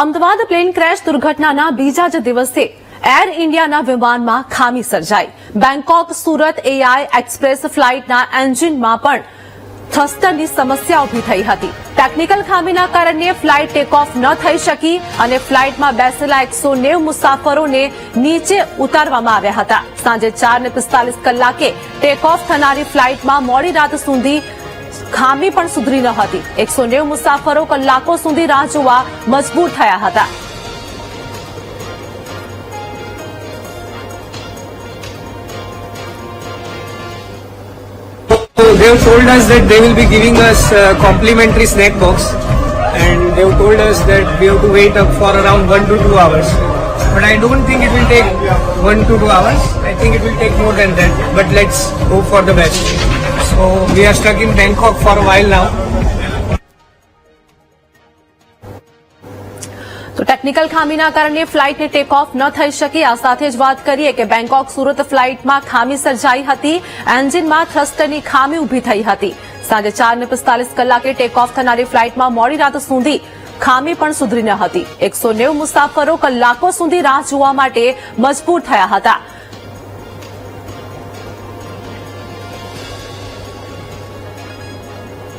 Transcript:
Ahmedabad plane crash દુર્ઘટનાના બીજા જ દિવસે એર ઇન્ડિયાના વિમાનમાં ખામી સર્જાઈ। બેંકોક સુરત એઆઈ એક્સપ્રેસ ફ્લાઇટના એન્જિનમાં પણ થ્રસ્ટરની સમસ્યા ઉભી થઈ હતી। ટેકનિકલ ખામીના કારણે ફ્લાઇટ ટેક ઓફ ન થઈ શકી અને ફ્લાઇટમાં બેસેલા 190 મુસાફરોને નીચે ઉતારવામાં આવ્યા હતા। સાંજે 4:45 કલાકે ટેક ઓફ થનારી ફ્લાઇટમાં મોડી રાત સુધી ખામી પણ સુધરી ન હતી। 190 મુસાફરો કલાકો સુધી રાહ જોવા મજબૂર થયા હતા। So they have told us that they will be giving us complimentary snack box, and they have told us that we have to wait up for around 1 to 2 hours. But I don't think it will take 1 to 2 hours. I think it will take more than that. But let's hope for the best. So we are stuck in Bangkok for a while now. તો technical ખામીના કારણે ફ્લાઇટને take off ન થઈ શકી। આ સાથે જ વાત કરીએ કે બેંકોક સુરત ફ્લાઇટમાં ખામી સર્જાઈ હતી। એન્જિનમાં થ્રસ્ટરની ખામી ઉભી થઈ હતી। સાંજે 4:45 કલાકે ટેક ઓફ થનારી ફ્લાઇટમાં મોડી રાત સુધી ખામી પણ સુધરી ન હતી। 190 મુસાફરો કલાકો સુધી રાહ જોવા માટે મજબૂર થયા હતા।